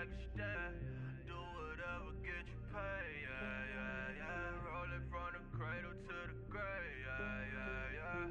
extra. Do whatever, get you paid, yeah, yeah, yeah. Roll it from the cradle to the grave, yeah, yeah, yeah.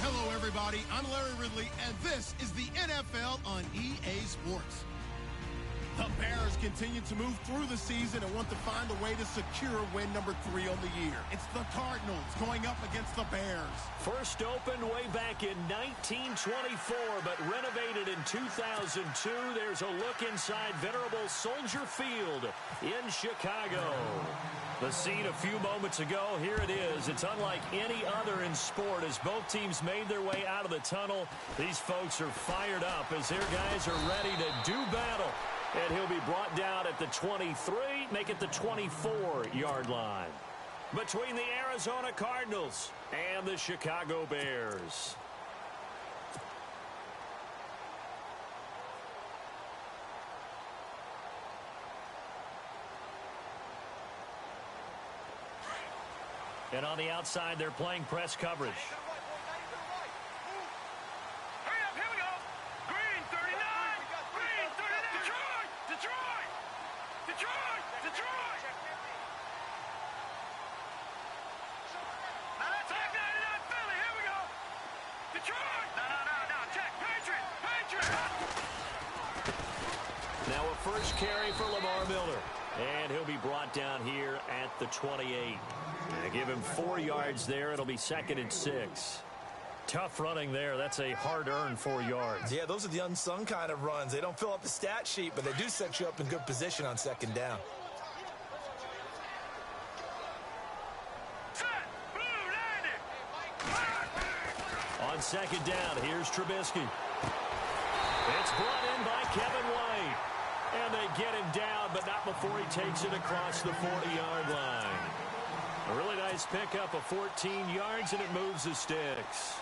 Hello, everybody. I'm Larry Ridley, and this is the NFL on EA Sports. The Bears continue to move through the season and want to find a way to secure win number 3 on the year. It's the Cardinals going up against the Bears. First opened way back in 1924, but renovated in 2002. There's a look inside venerable Soldier Field in Chicago. The scene a few moments ago, here it is. It's unlike any other in sport as both teams made their way out of the tunnel. These folks are fired up as their guys are ready to do battle. And he'll be brought down at the 23, make it the 24-yard line. Between the Arizona Cardinals and the Chicago Bears. And on the outside, they're playing press coverage. Now a first carry for Lamar Miller. And he'll be brought down here at the 28. They give him 4 yards there. It'll be 2nd and 6. Tough running there. That's a hard-earned 4 yards. Yeah, those are the unsung kind of runs. They don't fill up the stat sheet, but they do set you up in good position on 2nd down. On 2nd down, here's Trubisky. It's brought in by Kevin White. And they get him down, but not before he takes it across the 40-yard line. A really nice pickup of 14 yards, and it moves the sticks.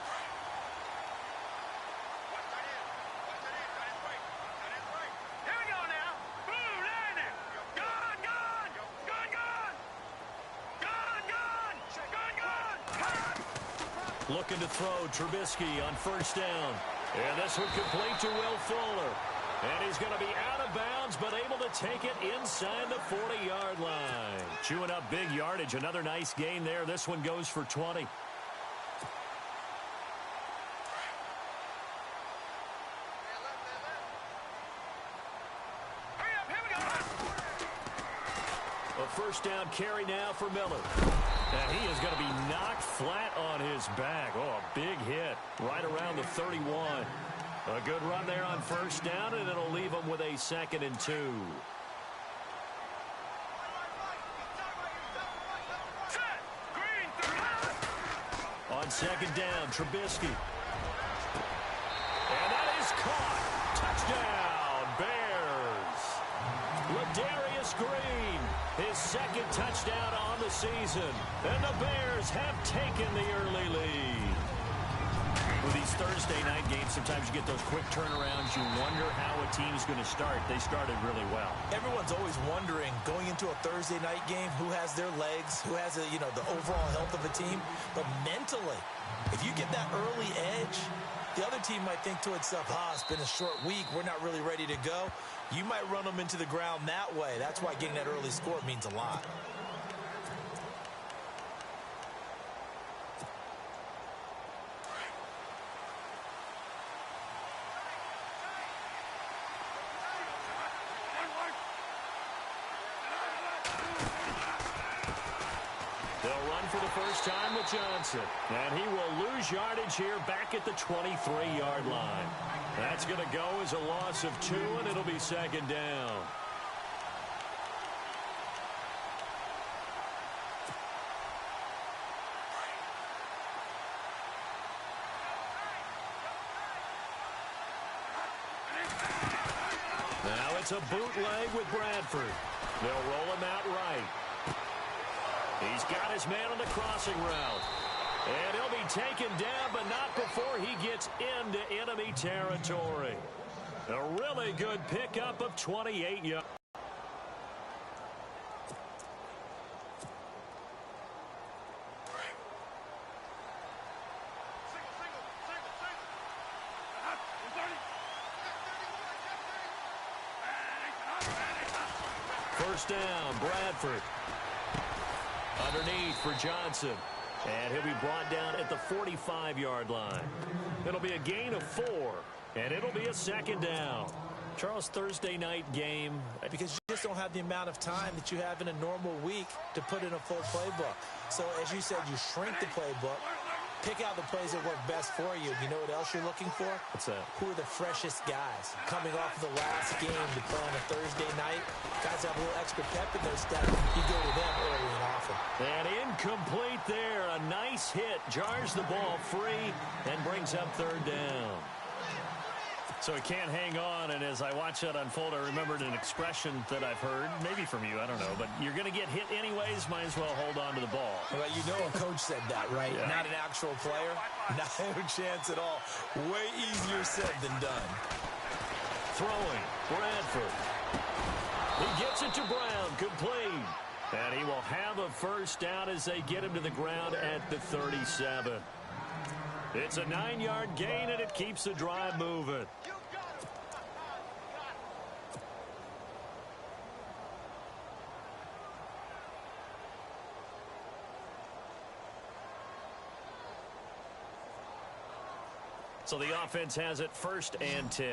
Looking to throw Trubisky on 1st down. And this one complete to Will Fuller. And he's going to be out of bounds, but able to take it inside the 40-yard line. Chewing up big yardage. Another nice gain there. This one goes for 20. A 1st down carry now for Miller. And he is going to be knocked flat on his back. Oh, a big hit right around the 31. A good run there on 1st down, and it'll leave him with a 2nd and 2. On 2nd down, Trubisky. And that is caught. Touchdown, Bears. Ladarius Green, his 2nd touchdown on the season. And the Bears have taken the early lead. With these Thursday night games, sometimes you get those quick turnarounds. You wonder how a team's going to start. They started really well. Everyone's always wondering, going into a Thursday night game, who has their legs, who has the overall health of a team. But mentally, if you get that early edge, the other team might think to itself, it's been a short week. We're not really ready to go. You might run them into the ground that way. That's why getting that early score means a lot. For the first time with Johnson. And he will lose yardage here back at the 23-yard line. That's going to go as a loss of 2, and it'll be 2nd down. Now it's a bootleg with Bradford. They'll roll him out right. He's got his man on the crossing route. And he'll be taken down, but not before he gets into enemy territory. A really good pickup of 28 yards. First down, Bradford. Underneath for Johnson. And he'll be brought down at the 45-yard line. It'll be a gain of 4, and it'll be a second down. Charles, Thursday night game. Because you just don't have the amount of time that you have in a normal week to put in a full playbook. So, as you said, you shrink the playbook, pick out the plays that work best for you. You know what else you're looking for? What's that? Who are the freshest guys coming off of the last game to play on a Thursday night? Guys have a little extra pep in their step. You go to them early and often. And incomplete there. A nice hit. Jars the ball free and brings up third down. So he can't hang on, and as I watch that unfold, I remembered an expression that I've heard, maybe from you, I don't know, but you're going to get hit anyways, might as well hold on to the ball. Well, you know a coach said that, right? Yeah. Not an actual player. Not a chance at all. Way easier said than done. Throwing, Bradford. He gets it to Brown, complete. And he will have a first down as they get him to the ground at the 37. It's a 9-yard gain, and it keeps the drive moving. So the offense has it 1st and 10.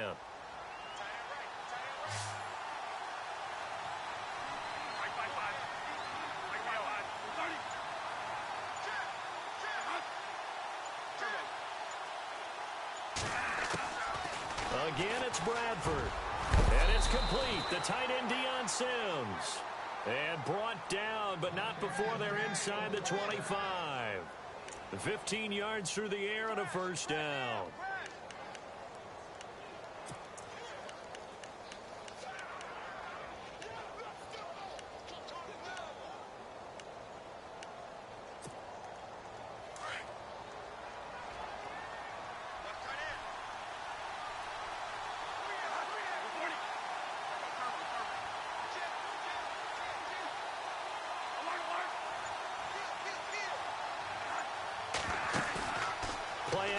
Again, it's Bradford. And it's complete. The tight end, Deion Sims. And brought down, but not before they're inside the 25. 15 yards through the air and a first down.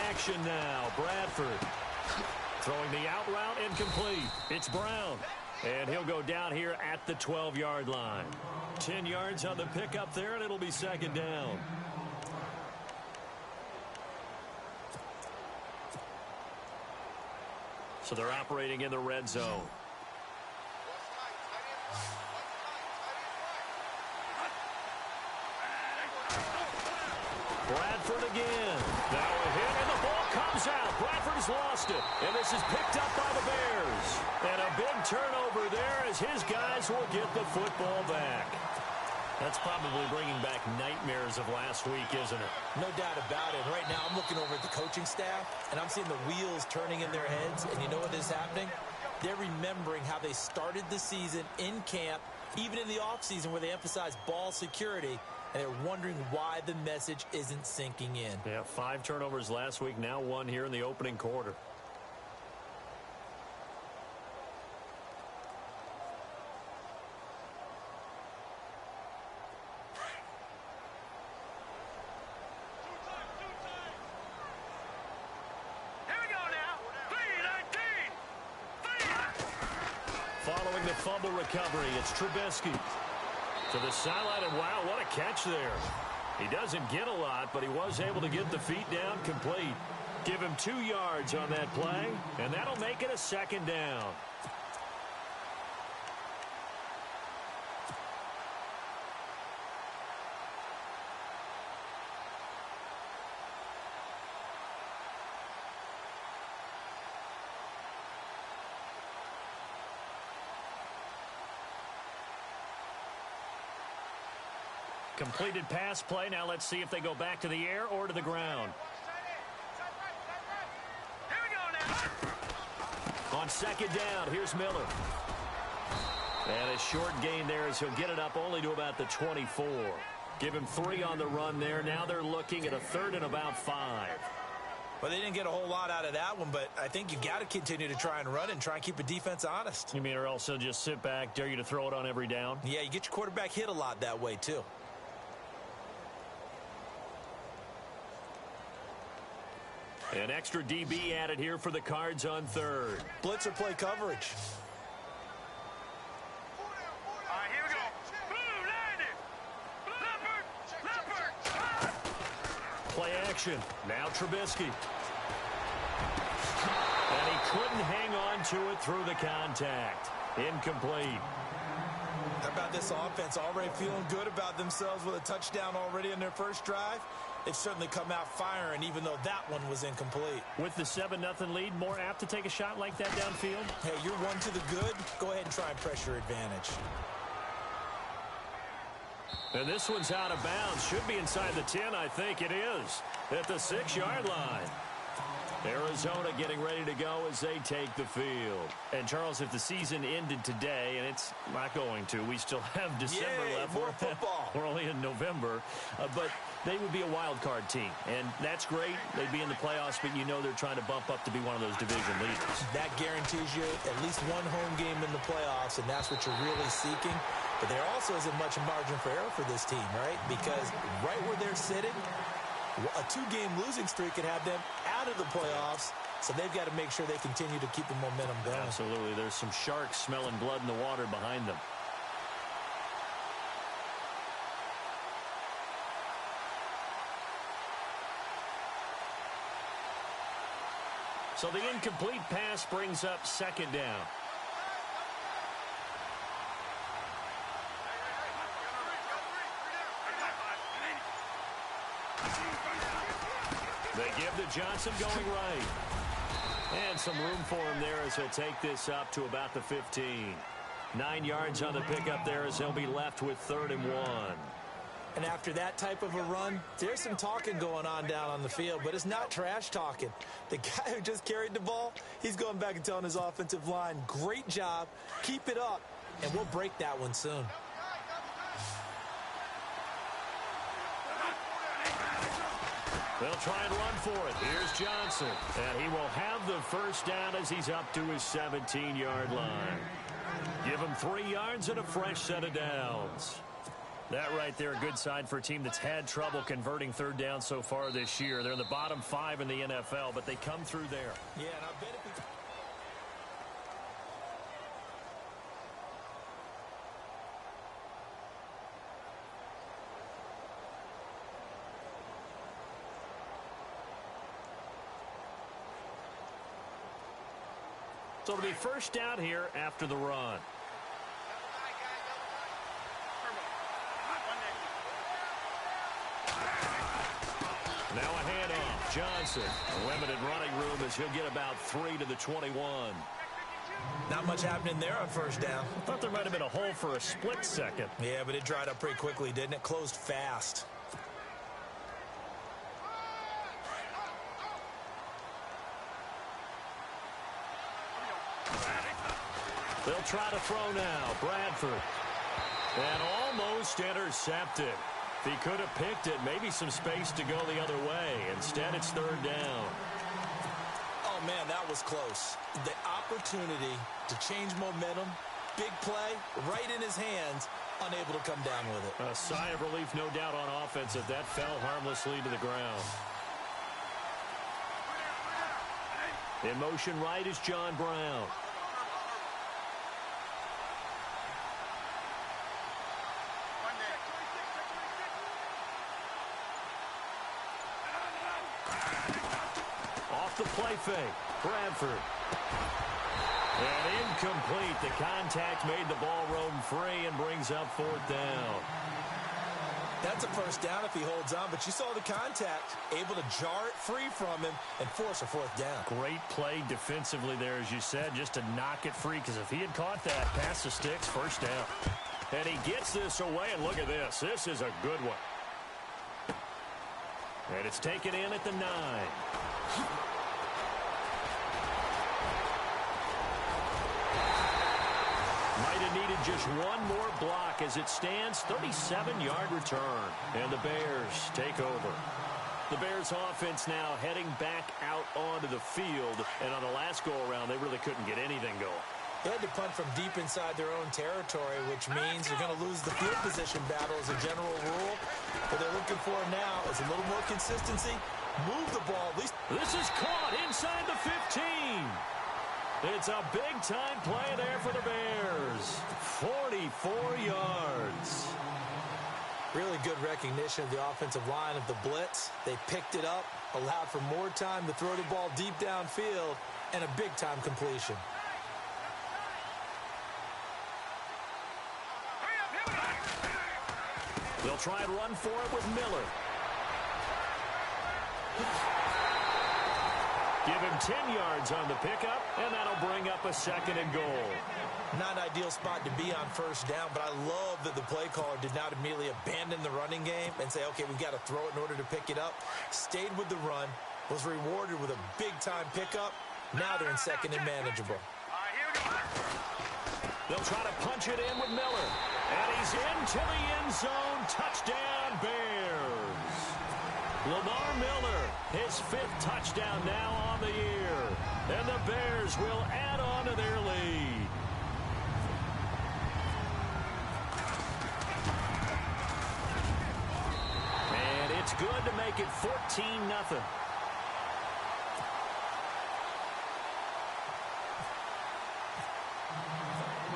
Action now. Bradford throwing the out route, incomplete. It's Brown. And he'll go down here at the 12-yard line. 10 yards on the pickup there, and it'll be second down. So they're operating in the red zone. Bradford again. Now a hit, and the ball comes out. Bradford's lost it, and this is picked up by the Bears. And a big turnover there as his guys will get the football back. That's probably bringing back nightmares of last week, isn't it? No doubt about it. Right now, I'm looking over at the coaching staff, and I'm seeing the wheels turning in their heads. And you know what is happening? They're remembering how they started the season in camp, even in the offseason where they emphasized ball security. And they're wondering why the message isn't sinking in. Yeah, 5 turnovers last week, now 1 here in the opening quarter. Here we go now. 3-19. Following the fumble recovery, it's Trubisky. To the sideline, and wow, what a catch there. He doesn't get a lot, but he was able to get the feet down complete. Give him 2 yards on that play, and that'll make it a second down. Completed pass play. Now let's see if they go back to the air or to the ground. Here we go now. On second down, here's Miller. And a short gain there as he'll get it up only to about the 24. Give him 3 on the run there. Now they're looking at a 3rd and about 5. Well, they didn't get a whole lot out of that one, but I think you've got to continue to try and run it and try and keep the defense honest. You mean, or else they'll just sit back, dare you to throw it on every down? Yeah, you get your quarterback hit a lot that way, too. An extra DB added here for the Cards on 3rd. Blitzer play coverage. Here we go. Blue, Leopard. Play action. Now Trubisky. And he couldn't hang on to it through the contact. Incomplete. How about this offense already feeling good about themselves with a touchdown already in their first drive? They've certainly come out firing, even though that one was incomplete. With the 7-0 lead, more apt to take a shot like that downfield? Hey, you're one to the good. Go ahead and try and press your advantage. And this one's out of bounds. Should be inside the 10, I think it is. At the 6-yard line. Arizona getting ready to go as they take the field. And, Charles, if the season ended today, and it's not going to, we still have December left. More football. We're only in November. But they would be a wild card team. And that's great. They'd be in the playoffs, but you know they're trying to bump up to be one of those division leaders. That guarantees you at least one home game in the playoffs, and that's what you're really seeking. But there also isn't much margin for error for this team, right? Because right where they're sitting, a 2-game losing streak could have them out of the playoffs, so they've got to make sure they continue to keep the momentum going. Absolutely. There's some sharks smelling blood in the water behind them. So the incomplete pass brings up 2nd down. They give to Johnson going right. And some room for him there as he'll take this up to about the 15. 9 yards on the pickup there as they'll be left with 3rd and 1. And after that type of a run, there's some talking going on down on the field, but it's not trash talking. The guy who just carried the ball, he's going back and telling his offensive line, great job, keep it up, and we'll break that one soon. They'll try and run for it. Here's Johnson. And he will have the 1st down as he's up to his 17-yard line. Give him 3 yards and a fresh set of downs. That right there, a good sign for a team that's had trouble converting 3rd down so far this year. They're in the bottom 5 in the NFL, but they come through there. Yeah, and I bet if we... So it'll be 1st down here after the run. Now a handoff. Johnson, a limited running room as he'll get about 3 to the 21. Not much happening there on 1st down. I thought there might have been a hole for a split second. Yeah, but it dried up pretty quickly, didn't it? Closed fast. They'll try to throw now. Bradford. And almost intercepted. If he could have picked it, maybe some space to go the other way. Instead, it's 3rd down. Oh, man, that was close. The opportunity to change momentum, big play, right in his hands, unable to come down with it. A sigh of relief, no doubt, on offense as that fell harmlessly to the ground. In motion right is John Brown. Off the play fake. Bradford. And incomplete. The contact made the ball roam free and brings up 4th down. That's a 1st down if he holds on, but you saw the contact. Able to jar it free from him and force a 4th down. Great play defensively there, as you said, just to knock it free, because if he had caught that, pass the sticks, 1st down. And he gets this away, and look at this. This is a good one. And it's taken in at the 9. Might have needed just one more block. As it stands, 37-yard return. And the Bears take over. The Bears offense now heading back out onto the field. And on the last go-around, they really couldn't get anything going. They had to punt from deep inside their own territory, which means you're going to lose the field position battle as a general rule. What they're looking for now is a little more consistency. Move the ball. At least. This is caught inside the 15. It's a big-time play there for the Bears. 44 yards. Really good recognition of the offensive line of the blitz. They picked it up, allowed for more time to throw the ball deep downfield, and a big-time completion. They'll try and run for it with Miller. Give him 10 yards on the pickup, and that'll bring up a second and goal. Not an ideal spot to be on first down, but I love that the play caller did not immediately abandon the running game and say, okay, we've got to throw it in order to pick it up. Stayed with the run, was rewarded with a big-time pickup. Now they're in second and manageable. They'll try to punch it in with Miller. And he's into the end zone. Touchdown, Bears. Lamar Miller, his 5th touchdown now on the year. And the Bears will add on to their lead. And it's good to make it 14-0.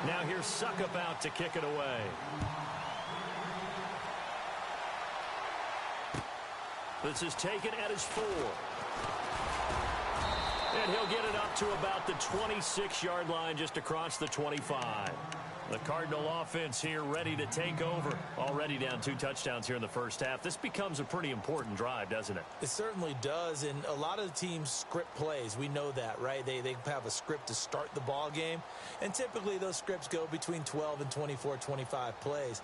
Now here's Suckup out to kick it away. This is taken at his 4. And he'll get it up to about the 26-yard line, just across the 25. The Cardinal offense here ready to take over. Already down 2 touchdowns here in the first half. This becomes a pretty important drive, doesn't it? It certainly does, and a lot of the teams script plays. We know that, right? They have a script to start the ball game, and typically those scripts go between 12 and 24, 25 plays.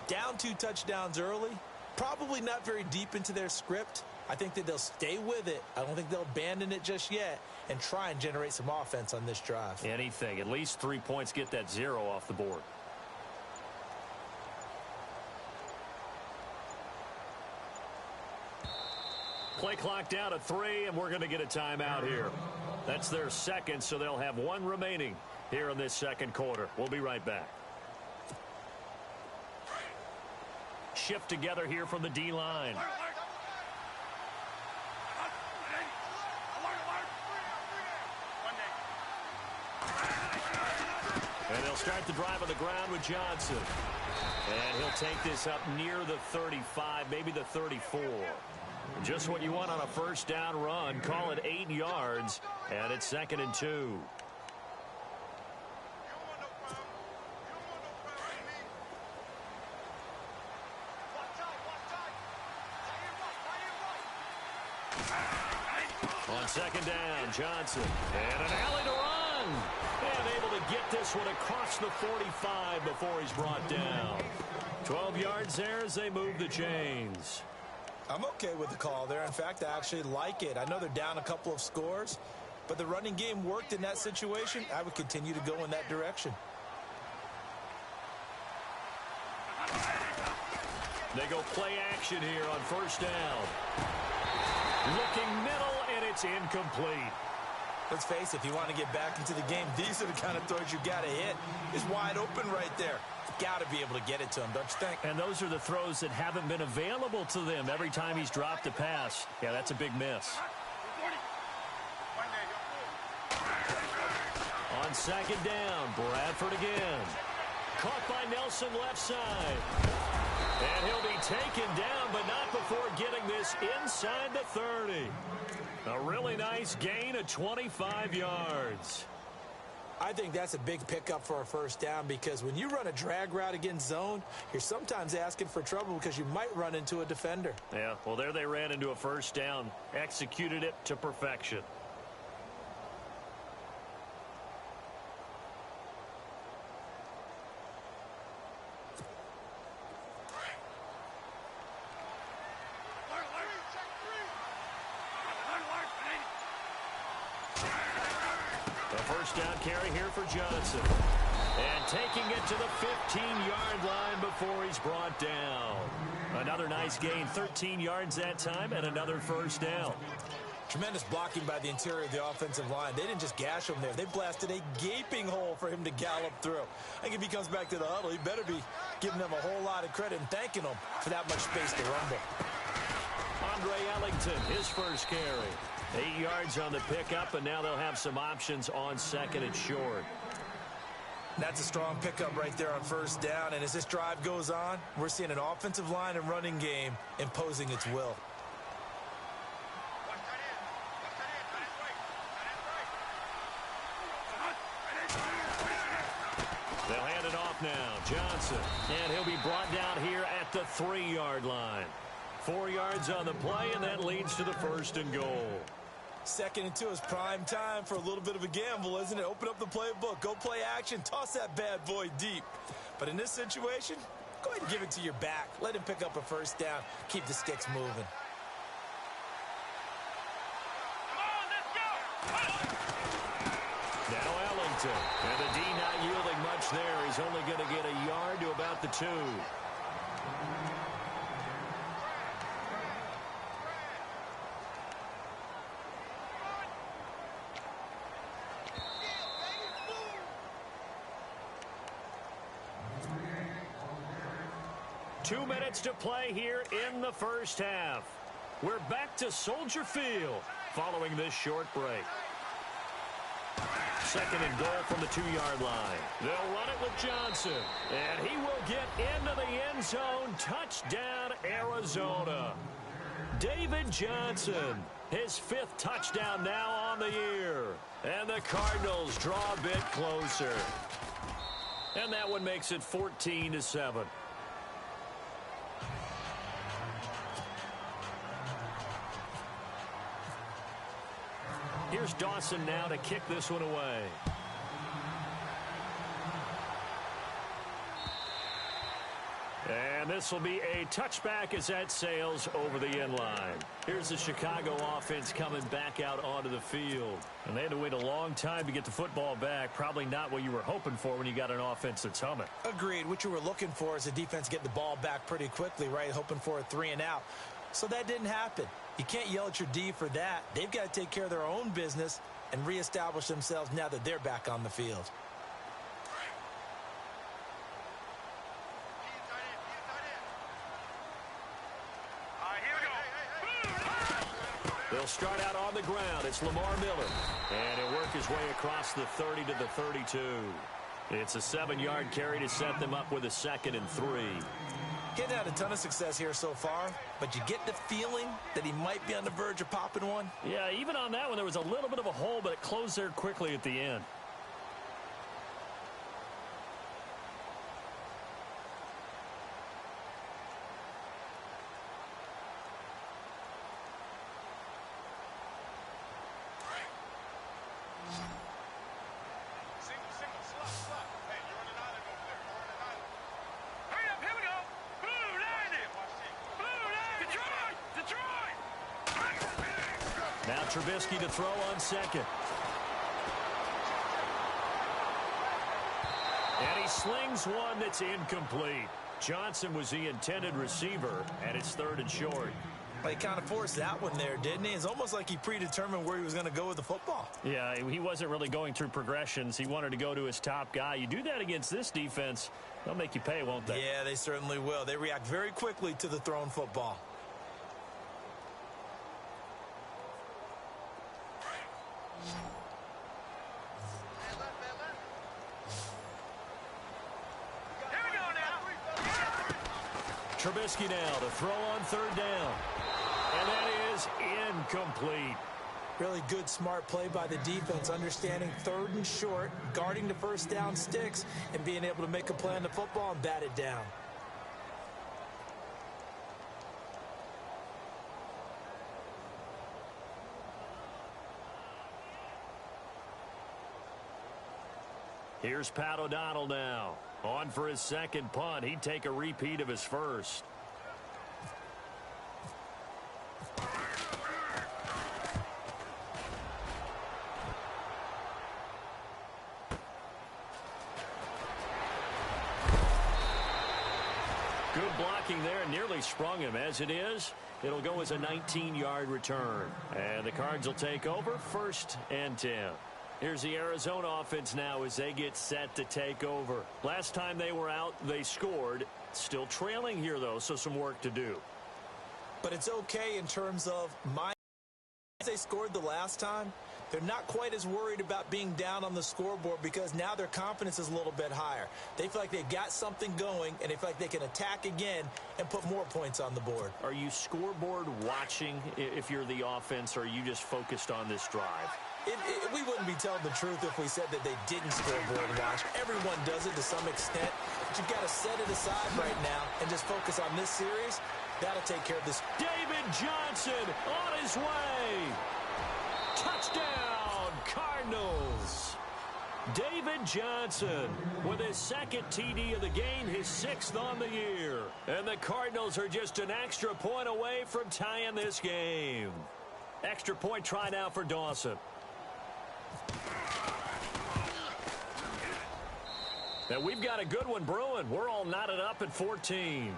Down 2 touchdowns early, probably not very deep into their script. I think that they'll stay with it. I don't think they'll abandon it just yet and try and generate some offense on this drive. Anything. At least 3 points, get that 0 off the board. Play clock down to 3, and we're going to get a timeout here. That's their second, so they'll have 1 remaining here in this second quarter. We'll be right back. Shift together here from the D-line. And they'll start the drive on the ground with Johnson. And he'll take this up near the 35, maybe the 34. Just what you want on a first down run. Call it 8 yards, and it's 2nd and 2. On 2nd down, Johnson. And an alley to run. And able to get this one across the 45 before he's brought down. 12 yards there as they move the chains. I'm okay with the call there. In fact, I actually like it. I know they're down a couple of scores, but the running game worked in that situation. I would continue to go in that direction. They go play action here on first down. Looking middle, and it's incomplete. Let's face it, if you want to get back into the game, these are the kind of throws you got to hit. He's wide open right there. Got to be able to get it to him, don't you think? And those are the throws that haven't been available to them every time he's dropped a pass. Yeah, that's a big miss. On 2nd down, Bradford again. Caught by Nelson left side. And he'll be taken down, but not before getting this inside the 30. A really nice gain of 25 yards. I think that's a big pickup for a first down because when you run a drag route against zone, you're sometimes asking for trouble because you might run into a defender. Yeah, well, there they ran into a first down. Executed it to perfection. First down carry here for Johnson. And taking it to the 15-yard line before he's brought down. Another nice gain, 13 yards that time, and another first down. Tremendous blocking by the interior of the offensive line. They didn't just gash him there. They blasted a gaping hole for him to gallop through. I think if he comes back to the huddle, he better be giving them a whole lot of credit and thanking them for that much space to rumble. Andre Ellington, his first carry. 8 yards on the pickup, and now they'll have some options on second and short. That's a strong pickup right there on first down. And as this drive goes on, we're seeing an offensive line and running game imposing its will. They'll hand it off now. Johnson. And he'll be brought down here at the 3-yard line. 4 yards on the play, and that leads to the first and goal. 2nd and 2 is prime time for a little bit of a gamble, isn't it? Open up the playbook. Go play action. Toss that bad boy deep. But in this situation, go ahead and give it to your back. Let him pick up a first down. Keep the sticks moving. Now Ellington. And the D not yielding much there. He's only going to get a yard to about the 2. Two minutes to play here in the first half. We're back to Soldier Field following this short break. 2nd and goal from the 2-yard line. They'll run it with Johnson. And he will get into the end zone. Touchdown, Arizona. David Johnson, his 5th touchdown now on the year. And the Cardinals draw a bit closer. And that one makes it 14-7. Here's Dawson now to kick this one away. And this will be a touchback as that sails over the end line. Here's the Chicago offense coming back out onto the field. And they had to wait a long time to get the football back. Probably not what you were hoping for when you got an offense that's humming. Agreed. What you were looking for is the defense get the ball back pretty quickly, right? Hoping for a 3 and out. So that didn't happen. You can't yell at your D for that. They've got to take care of their own business and reestablish themselves now that they're back on the field. They'll start out on the ground. It's Lamar Miller. And he'll work his way across the 30 to the 32. It's a 7-yard carry to set them up with a 2nd and 3. Getting had a ton of success here so far, but you get the feeling that he might be on the verge of popping one. Yeah, even on that one, there was a little bit of a hole, but it closed there quickly at the end. Now Trubisky to throw on 2nd. And he slings one that's incomplete. Johnson was the intended receiver, and it's 3rd and short. Well, he kind of forced that one there, didn't he? It's almost like he predetermined where he was going to go with the football. Yeah, he wasn't really going through progressions. He wanted to go to his top guy. You do that against this defense, they'll make you pay, won't they? Yeah, they certainly will. They react very quickly to the thrown football. Trubisky now to throw on 3rd down. And that is incomplete. Really good, smart play by the defense, understanding 3rd and short, guarding the first down sticks, and being able to make a play on the football and bat it down. Here's Pat O'Donnell now. On for his 2nd punt. He'd take a repeat of his first. Good blocking there, nearly sprung him. As it is, it'll go as a 19-yard return. And the Cards will take over, 1st and 10. Here's the Arizona offense now as they get set to take over. Last time they were out, they scored. Still trailing here, though, so some work to do. But it's okay in terms of they scored the last time. They're not quite as worried about being down on the scoreboard because now their confidence is a little bit higher. They feel like they've got something going, and they feel like they can attack again and put more points on the board. Are you scoreboard watching if you're the offense, or are you just focused on this drive? We wouldn't be telling the truth if we said that they didn't scoreboard watch. Everyone does it to some extent, but you've got to set it aside right now and just focus on this series. That'll take care of this. David Johnson on his way. Touchdown, Cardinals. David Johnson with his 2nd TD of the game, his 6th on the year. And the Cardinals are just an extra point away from tying this game. Extra point try now for Dawson. Now we've got a good one brewing. We're all knotted up at 14.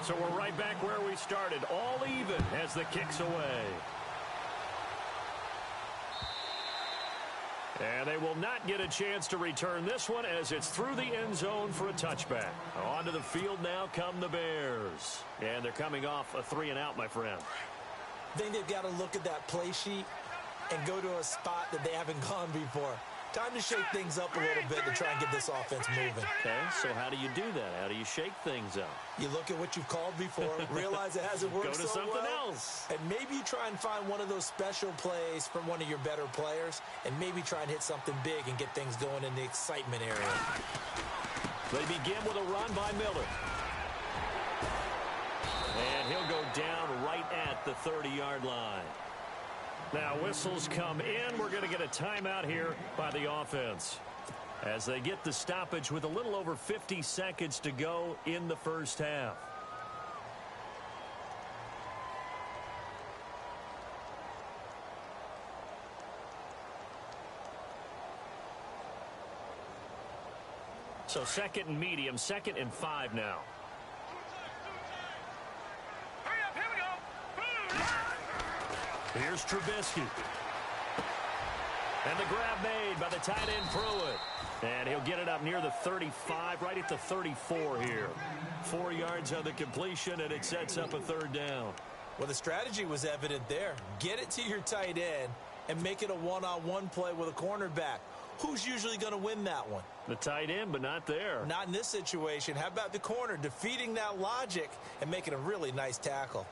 So we're right back where we started, all even as the kick's away. And they will not get a chance to return this one as it's through the end zone for a touchback. Onto the field now come the Bears. And they're coming off a 3-and-out, my friend. I think they've got to look at that play sheet and go to a spot that they haven't gone before. Time to shake things up a little bit to try and get this offense moving. Okay, so how do you do that? How do you shake things up? You look at what you've called before, realize it hasn't worked so well. Go to something else. And maybe you try and find one of those special plays from one of your better players, and maybe try and hit something big and get things going in the excitement area. They begin with a run by Miller. And he'll go down right at the 30-yard line. Now whistles come in. We're going to get a timeout here by the offense as they get the stoppage with a little over 50 seconds to go in the first half. So 2nd and medium, 2nd and 5 now. Here's Trubisky. And the grab made by the tight end Pruitt. And he'll get it up near the 35, right at the 34 here. 4 yards on the completion, and it sets up a 3rd down. Well, the strategy was evident there. Get it to your tight end and make it a one-on-one play with a cornerback. Who's usually going to win that one? The tight end, but not there. Not in this situation. How about the corner defeating that logic and making a really nice tackle?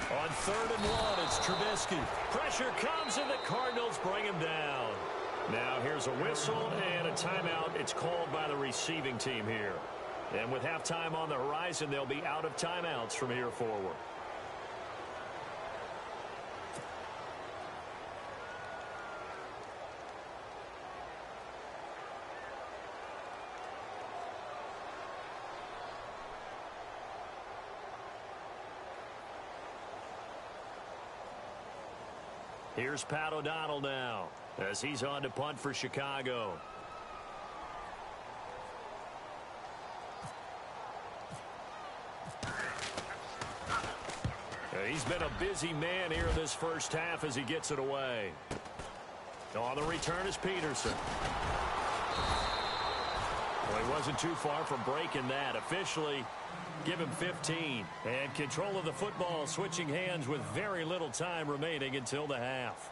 On 3rd and 1, it's Trubisky. Pressure comes, and the Cardinals bring him down. Now here's a whistle and a timeout. It's called by the receiving team here. And with halftime on the horizon, they'll be out of timeouts from here forward. Here's Pat O'Donnell now as he's on to punt for Chicago. He's been a busy man here this first half as he gets it away. On the return is Peterson. Well, he wasn't too far from breaking that. Officially, give him 15. And control of the football switching hands with very little time remaining until the half.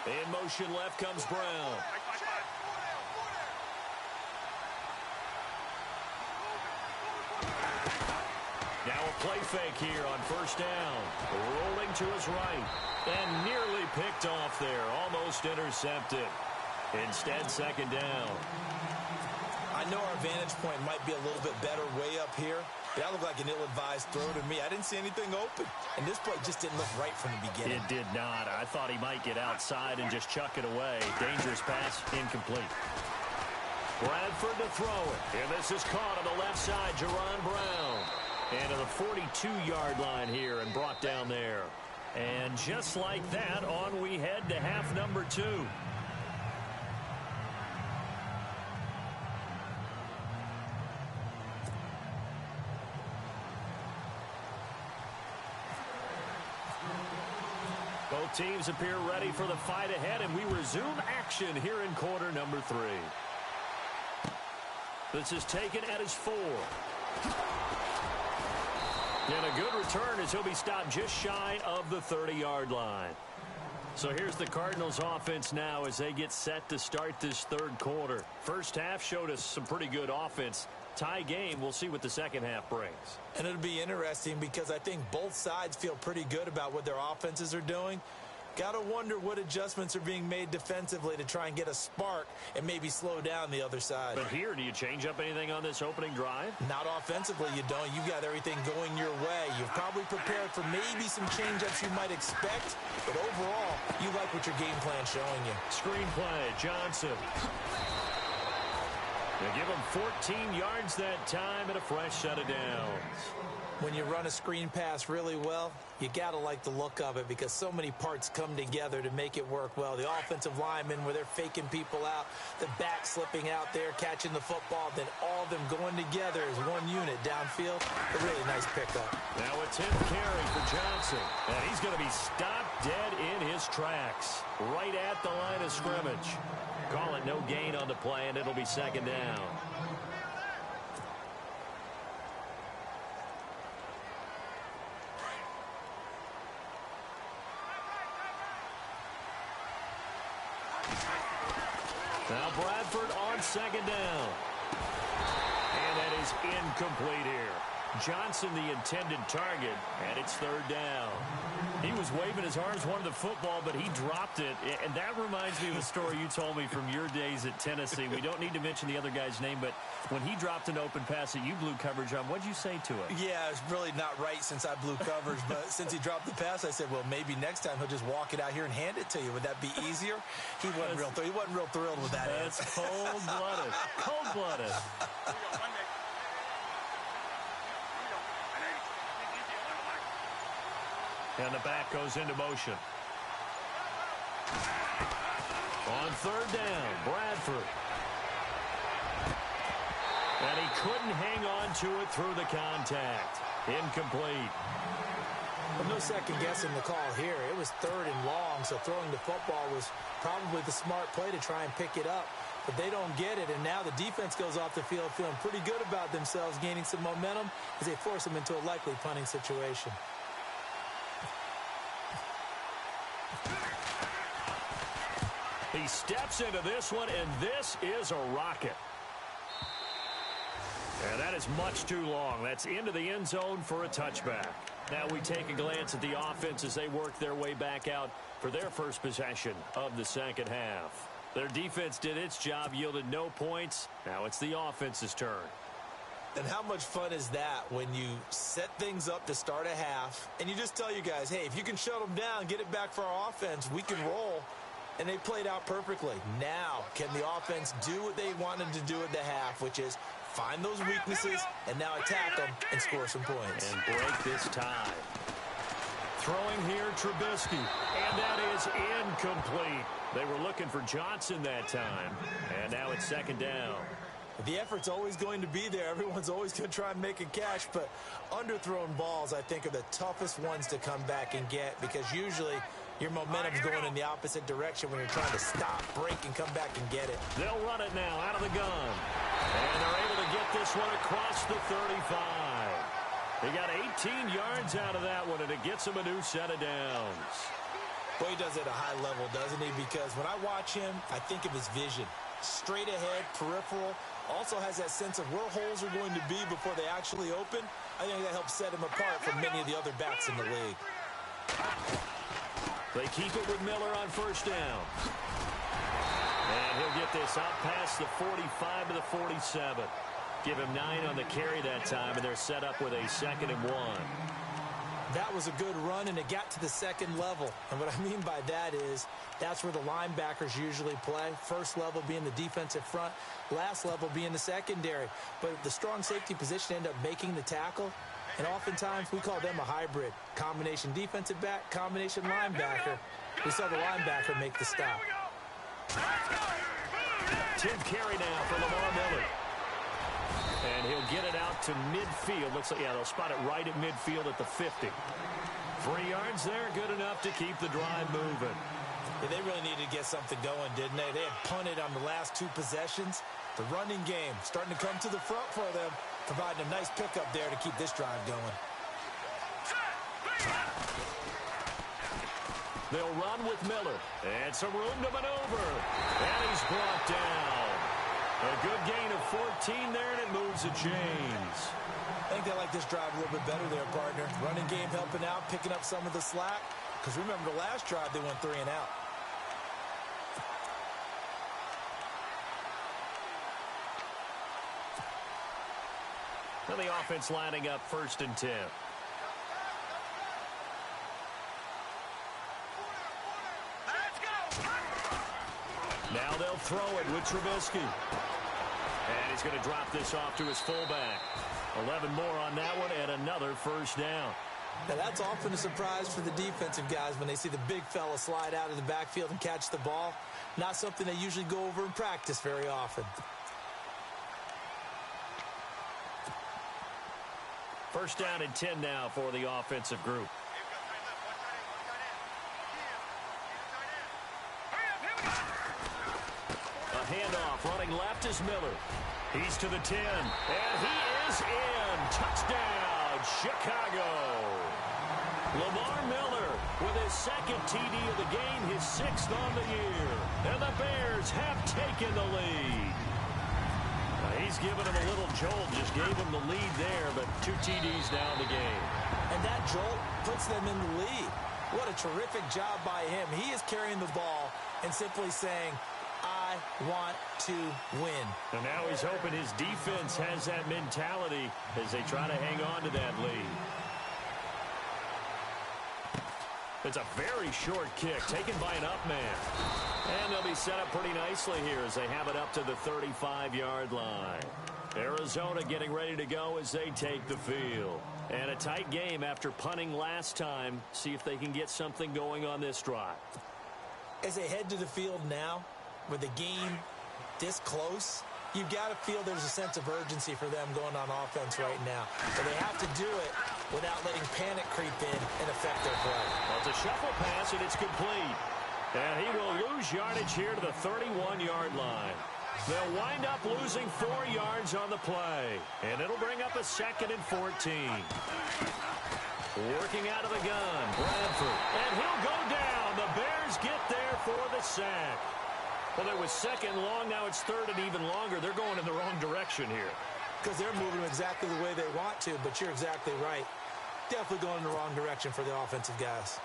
In motion left comes Brown. Now a play fake here on first down. Rolling to his right. And nearly picked off there. Almost intercepted. Instead, second down. I know our vantage point might be a little bit better way up here. That looked like an ill-advised throw to me. I didn't see anything open. And this play just didn't look right from the beginning. It did not. I thought he might get outside and just chuck it away. Dangerous pass, incomplete. Bradford to throw it. And this is caught on the left side, Jerron Brown. And to the 42-yard line here and brought down there. And just like that, on we head to half number 2. Both teams appear ready for the fight ahead, and we resume action here in quarter number 3. This is taken at his 4. And a good return as he'll be stopped just shy of the 30-yard line. So here's the Cardinals offense now as they get set to start this third quarter. First half showed us some pretty good offense. Tie game, we'll see what the second half brings. And it'll be interesting because I think both sides feel pretty good about what their offenses are doing. Got to wonder what adjustments are being made defensively to try and get a spark and maybe slow down the other side. But here, do you change up anything on this opening drive? Not offensively, you don't. You've got everything going your way. You've probably prepared for maybe some change-ups you might expect, but overall, you like what your game plan's showing you. Screenplay, Johnson. They give him 14 yards that time and a fresh set of downs. When you run a screen pass really well, you got to like the look of it because so many parts come together to make it work well. The offensive linemen where they're faking people out, the back slipping out there, catching the football, then all of them going together as one unit downfield. A really nice pickup. Now a 10th carry for Johnson. And he's going to be stopped dead in his tracks. Right at the line of scrimmage. Call it no gain on the play, and it'll be second down. Now Bradford on second down. And that is incomplete here. Johnson the intended target, and it's third down. He was waving his arms, wanted the football, but he dropped it. And that reminds me of a story you told me from your days at Tennessee. We don't need to mention the other guy's name, but when he dropped an open pass that you blew coverage on, what'd you say to it? Yeah, it's really not right since I blew coverage, but since he dropped the pass, I said, well, maybe next time he'll just walk it out here and hand it to you. Would that be easier? He wasn't real thrilled with that. That's cold-blooded. Cold-blooded. And the back goes into motion. On third down, Bradford. And he couldn't hang on to it through the contact. Incomplete. Well, no second guessing the call here. It was third and long, so throwing the football was probably the smart play to try and pick it up. But they don't get it, and now the defense goes off the field feeling pretty good about themselves, gaining some momentum as they force them into a likely punting situation. He steps into this one, and this is a rocket. And that is much too long. That's into the end zone for a touchback. Now we take a glance at the offense as they work their way back out for their first possession of the second half. Their defense did its job, yielded no points. Now it's the offense's turn. And how much fun is that when you set things up to start a half, and you just tell you guys, hey, if you can shut them down, get it back for our offense, we can roll. And they played out perfectly. Now, can the offense do what they wanted to do at the half, which is find those weaknesses and now attack them and score some points. And break this tie. Throwing here, Trubisky. And that is incomplete. They were looking for Johnson that time. And now it's second down. The effort's always going to be there. Everyone's always going to try and make a catch, but underthrown balls, I think, are the toughest ones to come back and get because usually your momentum's going in the opposite direction when you're trying to stop, break, and come back and get it. They'll run it now out of the gun. And they're able to get this one across the 35. They got 18 yards out of that one, and it gets them a new set of downs. Boy, he does it at a high level, doesn't he? Because when I watch him, I think of his vision. Straight ahead, peripheral, Also has that sense of where holes are going to be before they actually open. I think that helps set him apart from many of the other backs in the league. They keep it with Miller on first down. And he'll get this out past the 45 to the 47. Give him 9 on the carry that time, and they're set up with a 2nd and 1. That was a good run, and it got to the second level. And what I mean by that is that's where the linebackers usually play. First level being the defensive front, last level being the secondary. But the strong safety position ended up making the tackle, and oftentimes we call them a hybrid. Combination defensive back, combination linebacker. We saw the linebacker make the stop. 10th carry now for Lamar Miller. And he'll get it out to midfield. Looks like, yeah, they'll spot it right at midfield at the 50. 3 yards there, good enough to keep the drive moving. Yeah, they really needed to get something going, didn't they? They had punted on the last 2 possessions. The running game starting to come to the front for them, providing a nice pickup there to keep this drive going. They'll run with Miller. And some room to maneuver. And he's brought down. A good gain of 14 there, and it moves the chains. I think they like this drive a little bit better there, partner. Running game helping out, picking up some of the slack. Because remember, the last drive, they went 3 and out. And the offense lining up 1st and 10. Now they'll throw it with Trubisky. And he's going to drop this off to his fullback. 11 more on that one and another first down. Now that's often a surprise for the defensive guys when they see the big fella slide out of the backfield and catch the ball. Not something they usually go over in practice very often. First down and 10 now for the offensive group. A handoff running left is Miller. He's to the 10, and he is in. Touchdown, Chicago. Lamar Miller with his 2nd TD of the game, his 6th on the year. And the Bears have taken the lead. He's given him a little jolt, just gave him the lead there, but 2 TDs now in the game. And that jolt puts them in the lead. What a terrific job by him. He is carrying the ball and simply saying, I want to win. And now he's hoping his defense has that mentality as they try to hang on to that lead. It's a very short kick taken by an up man. And they'll be set up pretty nicely here as they have it up to the 35-yard line. Arizona getting ready to go as they take the field. And a tight game after punting last time. See if they can get something going on this drive. As they head to the field now, with the game this close, you've got to feel there's a sense of urgency for them going on offense right now. But they have to do it without letting panic creep in and affect their play. Well, it's a shuffle pass, and it's complete. And he will lose yardage here to the 31-yard line. They'll wind up losing 4 yards on the play. And it'll bring up a 2nd and 14. Working out of the gun, Bradford. And he'll go down. The Bears get there for the sack. Well, it was 2nd and long. Now it's 3rd and even longer. They're going in the wrong direction here. Because they're moving exactly the way they want to, but you're exactly right. Definitely going in the wrong direction for the offensive guys.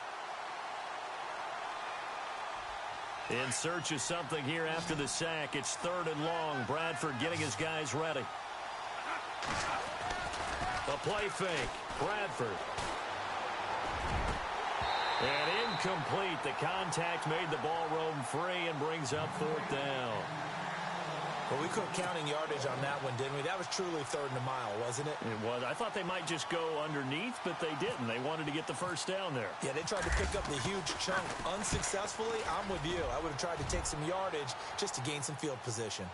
In search of something here after the sack. It's 3rd and long. Bradford getting his guys ready. A play fake. Bradford. And incomplete. The contact made the ball roam free and brings up 4th down. Well, we quit counting yardage on that one, didn't we? That was truly 3rd and a mile, wasn't it? It was. I thought they might just go underneath, but they didn't. They wanted to get the first down there. Yeah, they tried to pick up the huge chunk unsuccessfully. I'm with you. I would have tried to take some yardage just to gain some field position.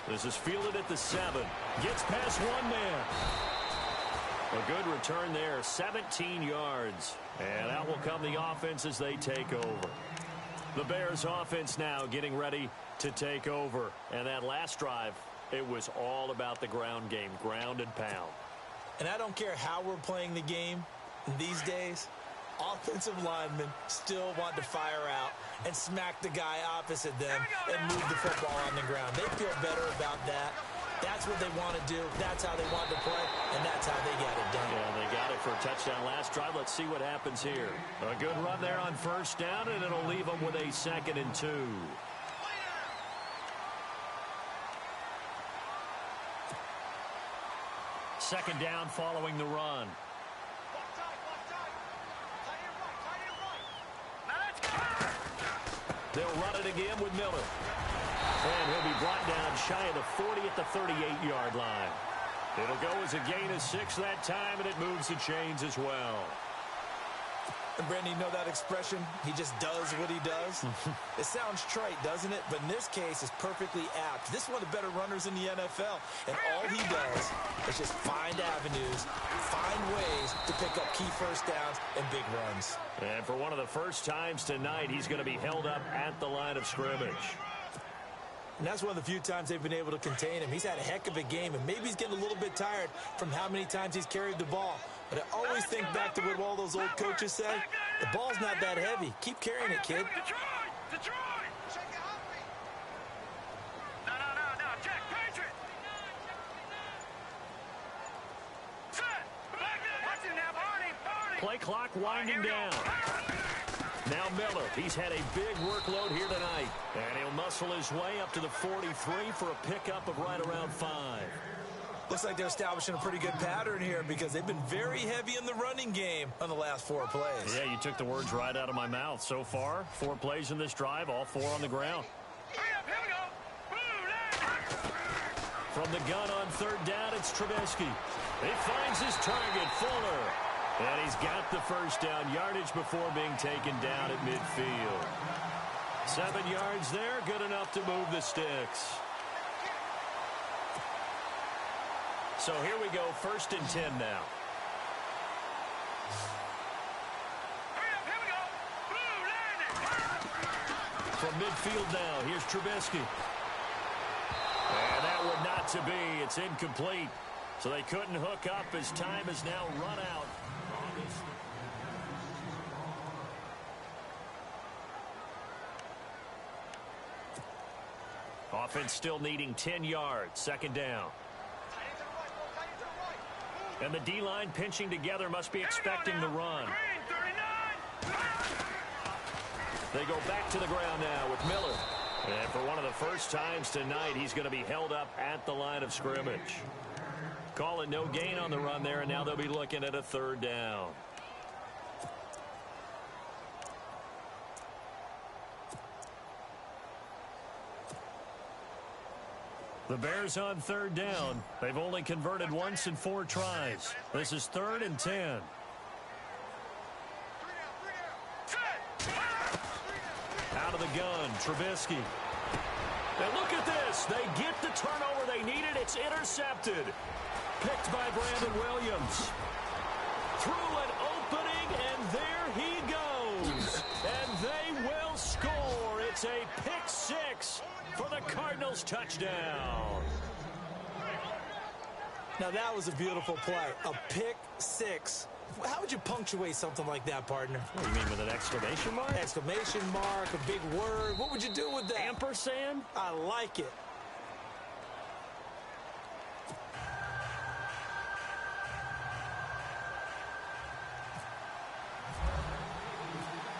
This is fielded at the 7. Gets past one man. A good return there, 17 yards. And out will come the offense as they take over. The Bears offense now getting ready to take over. And that last drive, it was all about the ground game, ground and pound. And I don't care how we're playing the game these days, offensive linemen still want to fire out and smack the guy opposite them and move the football on the ground. They feel better about that. That's what they want to do. That's how they want to play, and that's how they got it done. Yeah, they got it for a touchdown last drive. Let's see what happens here. A good run there on first down, and it'll leave them with a 2nd and 2. Second down following the run. They'll run it again with Miller. And he'll be brought down shy of the 40 at the 38-yard line. It'll go as a gain of 6 that time, and it moves the chains as well. And Brandon, you know that expression? He just does what he does? It sounds trite, doesn't it? But in this case, it's perfectly apt. This is one of the better runners in the NFL. And all he does is just find avenues, find ways to pick up key first downs and big runs. And for one of the first times tonight, he's going to be held up at the line of scrimmage. And that's one of the few times they've been able to contain him. He's had a heck of a game, and maybe he's getting a little bit tired from how many times he's carried the ball. But I always think back to what all those old coaches say. The ball's not that heavy. Keep carrying it, kid. Detroit! No, Jack, Patriot! Set! Back there! Watch him now, Barney! Play clock winding down. Now Miller, he's had a big workload here tonight. And he'll muscle his way up to the 43 for a pickup of right around 5. Looks like they're establishing a pretty good pattern here because they've been very heavy in the running game on the last 4 plays. Yeah, you took the words right out of my mouth. So far, 4 plays in this drive, all 4 on the ground. Here we go! From the gun on third down, it's Trubisky. He finds his target, Fuller. And he's got the first down yardage before being taken down at midfield. 7 yards there, good enough to move the sticks. So here we go, 1st and 10 now. Here we go! From midfield now, here's Trubisky. And that would not to be. It's incomplete. So they couldn't hook up as time has now run out. Offense still needing 10 yards. 2nd down. And the D-line pinching together must be expecting the run. They go back to the ground now with Miller. And for one of the first times tonight, he's going to be held up at the line of scrimmage. Call it no gain on the run there, and now they'll be looking at a 3rd down. The Bears on 3rd down. They've only converted once in 4 tries. This is 3rd and 10. Out of the gun, Trubisky. And look at this. They get the turnover they needed. It's intercepted. Picked by Brandon Williams. Through an opening, and there he goes. And they will score. It's a pick 6 for the Cardinals touchdown. Now that was a beautiful play. A pick 6. How would you punctuate something like that, partner? What do you mean, with an exclamation mark? Exclamation mark, a big word. What would you do with that? Ampersand? I like it.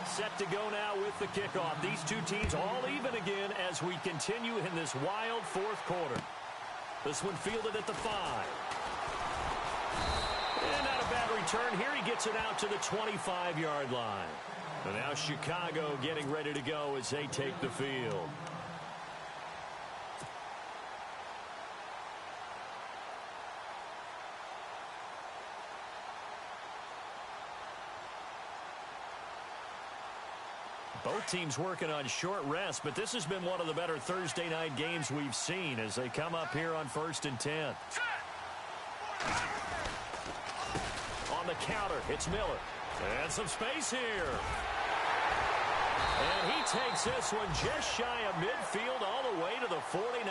Set to go now with the kickoff. These two teams all even again as we continue in this wild 4th quarter. This one fielded at the 5. And not a bad return here. He gets it out to the 25-yard line. And now Chicago getting ready to go as they take the field. Both teams working on short rest, but this has been one of the better Thursday night games we've seen as they come up here on 1st and 10. On the counter, it's Miller. And some space here. And he takes this one just shy of midfield all the way to the 49.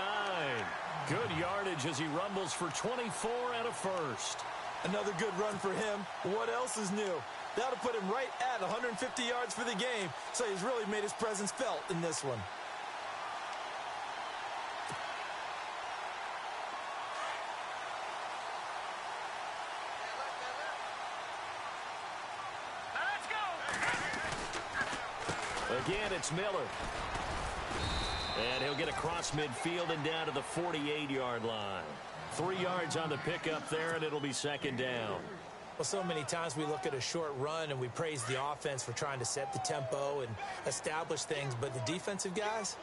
Good yardage as he rumbles for 24 and a first. Another good run for him. What else is new? That'll put him right at 150 yards for the game, so he's really made his presence felt in this one. Again, it's Miller. And he'll get across midfield and down to the 48-yard line. 3 yards on the pickup there, and it'll be second down. Well, so many times we look at a short run and we praise the offense for trying to set the tempo and establish things, but the defensive guys,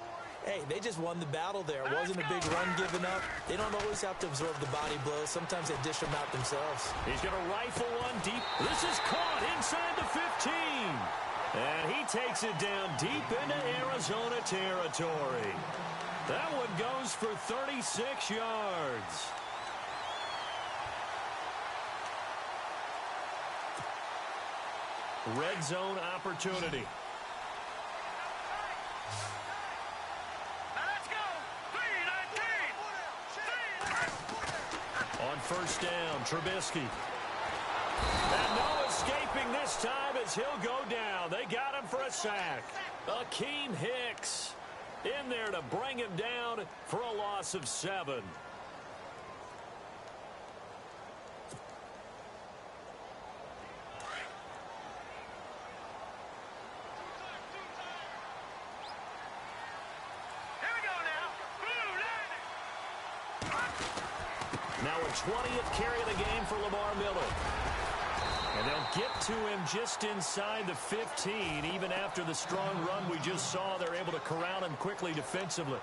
hey, they just won the battle there. It wasn't a big run given up. They don't always have to absorb the body blows. Sometimes they dish them out themselves. He's going to rifle one deep. This is caught inside the 15. And he takes it down deep into Arizona territory. That one goes for 36 yards. Red zone opportunity. On first down, Trubisky. And no escaping this time as he'll go down. They got him for a sack. Akeem Hicks in there to bring him down for a loss of 7. Now a 20th carry of the game for Lamar Miller. And they'll get to him just inside the 15. Even after the strong run we just saw, they're able to corral him quickly defensively.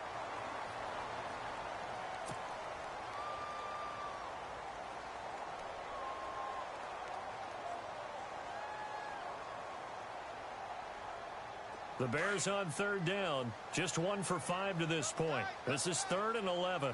The Bears on third down. Just 1 for 5 to this point. This is 3rd and 11.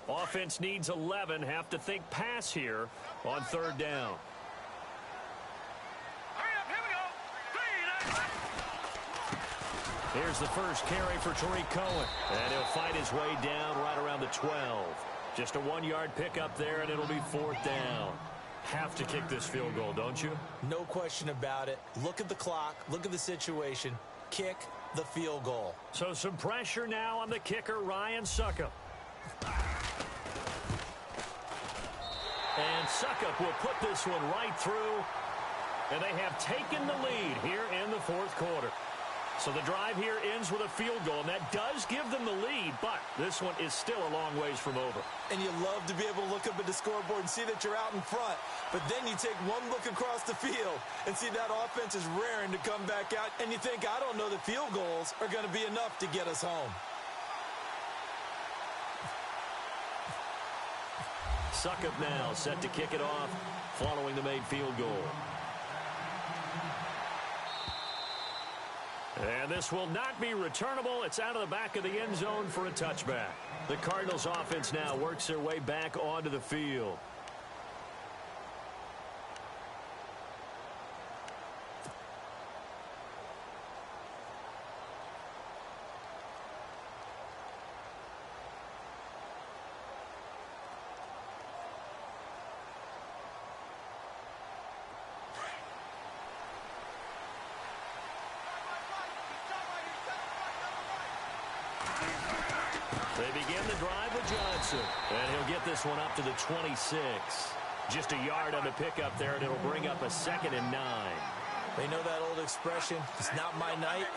Offense needs 11. Have to think pass here on third down. Here's the first carry for Tariq Cohen. And he'll fight his way down right around the 12. Just a 1-yard pickup there, and it'll be 4th down. Have to kick this field goal, don't you? No question about it. Look at the clock. Look at the situation. Kick the field goal. So some pressure now on the kicker, Ryan Succop. And Succop will put this one right through. And they have taken the lead here in the 4th quarter. So the drive here ends with a field goal, and that does give them the lead, but this one is still a long ways from over. And you love to be able to look up at the scoreboard and see that you're out in front, but then you take one look across the field and see that offense is raring to come back out, and you think, I don't know that field goals are going to be enough to get us home. Succop now set to kick it off following the made field goal. And this will not be returnable. It's out of the back of the end zone for a touchback. The Cardinals offense now works their way back onto the field. They begin the drive with Johnson. And he'll get this one up to the 26. Just a yard on the pickup there, and it'll bring up a 2nd and 9. They know that old expression, it's not my night.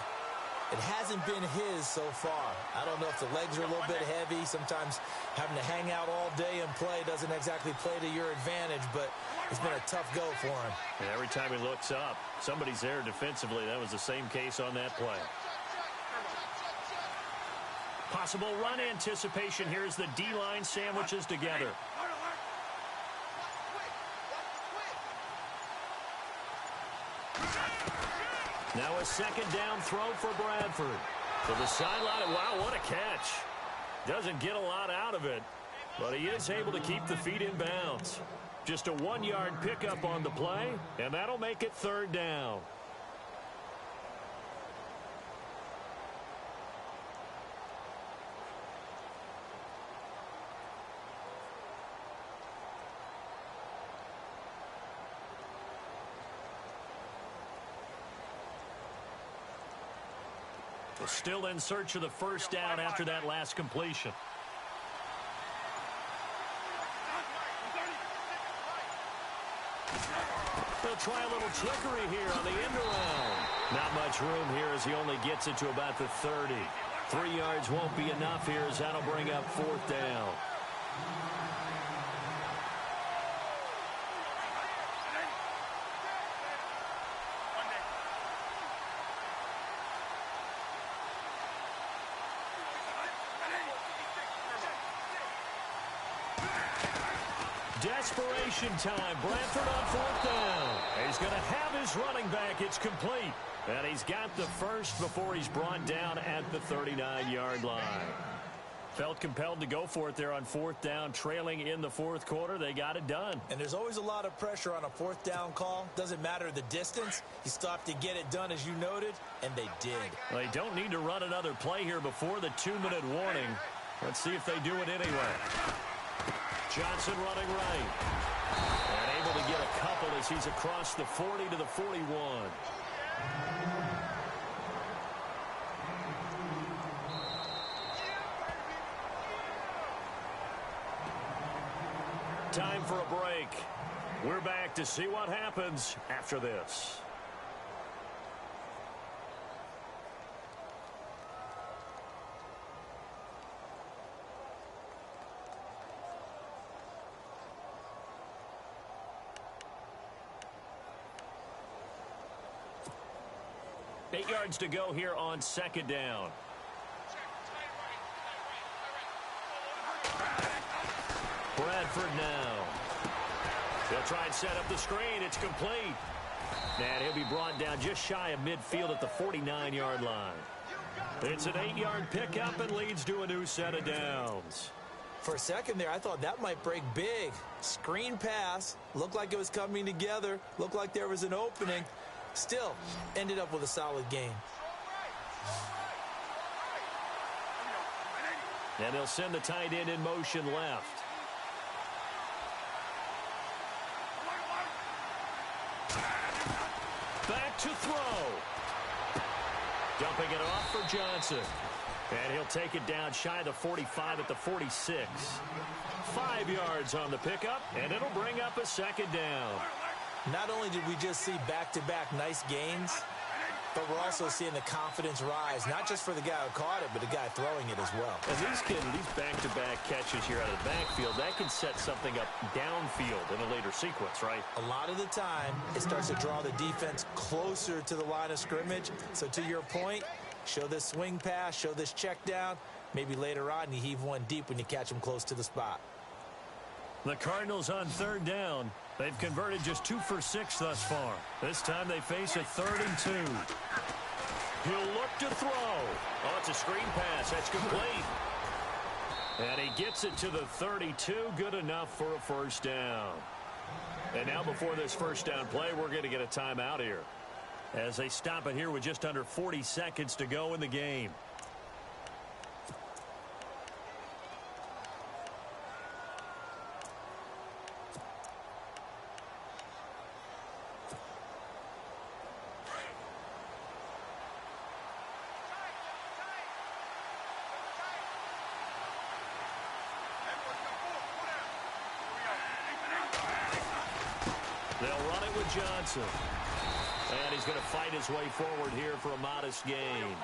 It hasn't been his so far. I don't know if the legs are a little bit heavy. Sometimes having to hang out all day and play doesn't exactly play to your advantage, but it's been a tough go for him. And every time he looks up, somebody's there defensively. That was the same case on that play. Possible run anticipation here as the D-line sandwiches together. Now a second down throw for Bradford. To the sideline. Wow, what a catch. Doesn't get a lot out of it, but he is able to keep the feet in bounds. Just a 1-yard pickup on the play, and that'll make it third down. Still in search of the first down after that last completion. They'll try a little trickery here on the end around. Not much room here as he only gets it to about the 30. 3 yards won't be enough here as that'll bring up fourth down. Desperation time. Bradford on fourth down. He's going to have his running back. It's complete. And he's got the first before he's brought down at the 39-yard line. Felt compelled to go for it there on fourth down, trailing in the fourth quarter. They got it done. And there's always a lot of pressure on a fourth down call. Doesn't matter the distance. You still have to get it done, as you noted, and they did. Well, they don't need to run another play here before the 2-minute warning. Let's see if they do it anyway. Johnson running right. And able to get a couple as he's across the 40 to the 41. Time for a break. We're back to see what happens after this. Eight yards to go here on second down. Bradford now. They'll try and set up the screen. It's complete. And he'll be brought down just shy of midfield at the 49-yard line. It's an 8-yard pickup and leads to a new set of downs. For a second there, I thought that might break big. Screen pass. Looked like it was coming together. Looked like there was an opening. Still, ended up with a solid game. And they'll send the tight end in motion left. Back to throw. Dumping it off for Johnson. And he'll take it down shy of the 45 at the 46. 5 yards on the pickup, and it'll bring up a second down. Not only did we just see back-to-back nice gains, but we're also seeing the confidence rise, not just for the guy who caught it, but the guy throwing it as well. And these back-to-back catches here out of the backfield, that can set something up downfield in a later sequence, right? A lot of the time, it starts to draw the defense closer to the line of scrimmage. So to your point, show this swing pass, show this check down. Maybe later on you heave one deep when you catch him close to the spot. The Cardinals on third down. They've converted just 2 for 6 thus far. This time they face a 3rd and 2. He'll look to throw. Oh, it's a screen pass. That's complete. And he gets it to the 32. Good enough for a first down. And now before this first down play, we're going to get a timeout here, as they stop it here with just under 40 seconds to go in the game. They'll run it with Johnson. And he's going to fight his way forward here for a modest gain.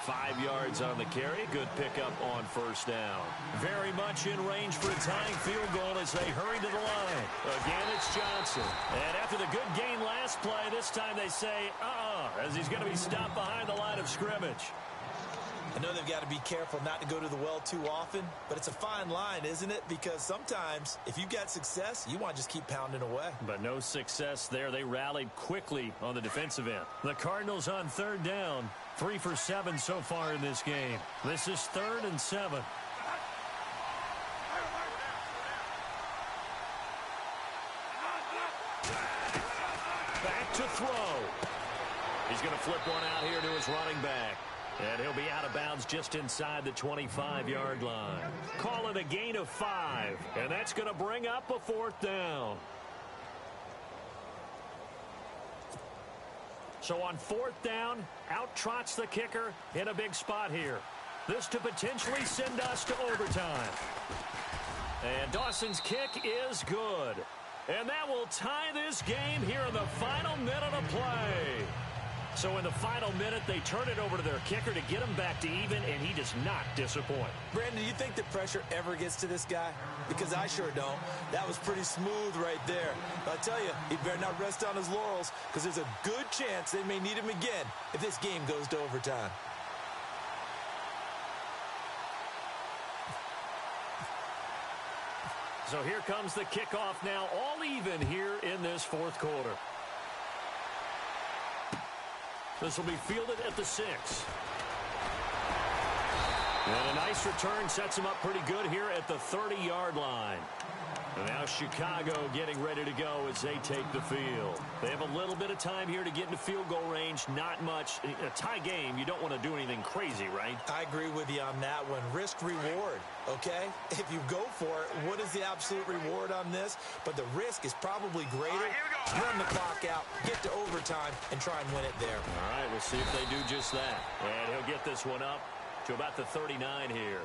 5 yards on the carry. Good pickup on first down. Very much in range for a tying field goal as they hurry to the line. Again, it's Johnson. And after the good gain last play, this time they say, as he's going to be stopped behind the line of scrimmage. I know they've got to be careful not to go to the well too often, but it's a fine line, isn't it? Because sometimes, if you've got success, you want to just keep pounding away. But no success there. They rallied quickly on the defensive end. The Cardinals on third down. 3 for 7 so far in this game. This is 3rd and 7. Back to throw. He's going to flip one out here to his running back. And he'll be out of bounds just inside the 25-yard line. Call it a gain of 5. And that's going to bring up a 4th down. So on 4th down, out trots the kicker in a big spot here. This to potentially send us to overtime. And Dawson's kick is good. And that will tie this game here in the final minute of play. So in the final minute, they turn it over to their kicker to get him back to even, and he does not disappoint. Brandon, do you think the pressure ever gets to this guy? Because I sure don't. That was pretty smooth right there. But I tell you, he better not rest on his laurels, because there's a good chance they may need him again if this game goes to overtime. So here comes the kickoff now, all even here in this 4th quarter. This will be fielded at the 6. And a nice return sets him up pretty good here at the 30-yard line. And now Chicago getting ready to go as they take the field. They have a little bit of time here to get into field goal range. Not much. A tie game, you don't want to do anything crazy, right? I agree with you on that one. Risk-reward, okay? If you go for it, what is the absolute reward on this? But the risk is probably greater. Run the clock out, get to overtime, and try and win it there. All right, we'll see if they do just that. And he'll get this one up to about the 39 here.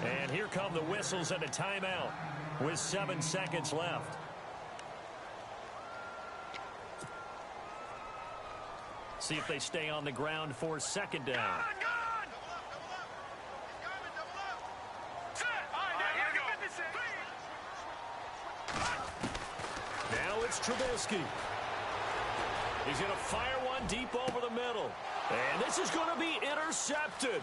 And here come the whistles and a timeout with 7 seconds left. See if they stay on the ground for 2nd down. Now it's Trubisky. He's going to fire one deep over the middle. And this is going to be intercepted.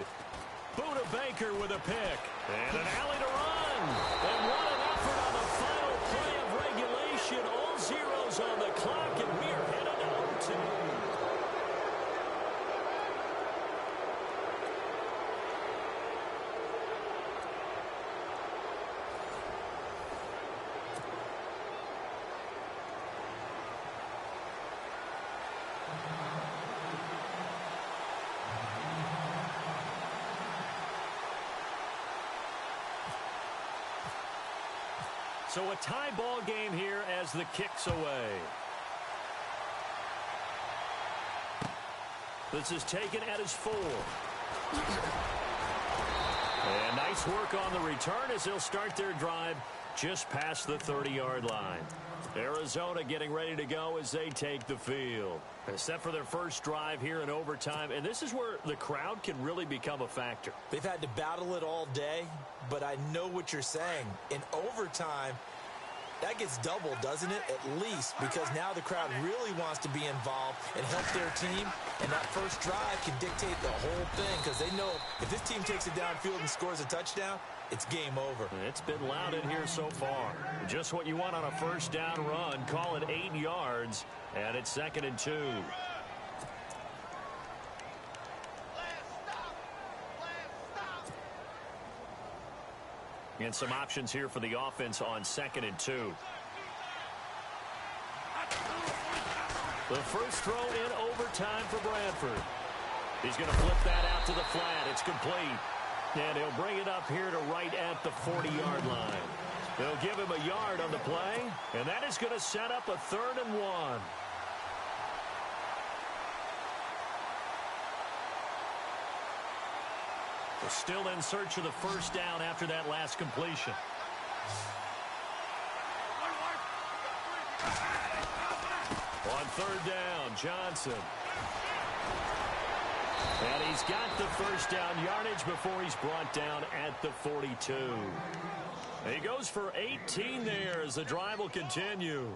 Buda Baker with a pick. And an alley to run. And what an effort on the final play of regulation. All zeros on the clock, and we're headed to overtime. So a tie ball game here as the kick's away. This is taken at his 4. And nice work on the return as they'll start their drive just past the 30-yard line. Arizona getting ready to go as they take the field. They're set for their first drive here in overtime, and this is where the crowd can really become a factor. They've had to battle it all day, but I know what you're saying. In overtime, that gets doubled, doesn't it? At least, because now the crowd really wants to be involved and help their team, and that first drive can dictate the whole thing, because they know if this team takes it downfield and scores a touchdown, it's game over. It's been loud in here so far. Just what you want on a first down run. Call it 8 yards, and it's 2nd and 2. And some options here for the offense on 2nd and 2. The first throw in overtime for Bradford. He's going to flip that out to the flat. It's complete. And he'll bring it up here to right at the 40-yard line. They'll give him a yard on the play, and that is going to set up a 3rd and 1. They're still in search of the first down after that last completion. On 3rd down, Johnson. And he's got the first down yardage before he's brought down at the 42. He goes for 18 there as the drive will continue.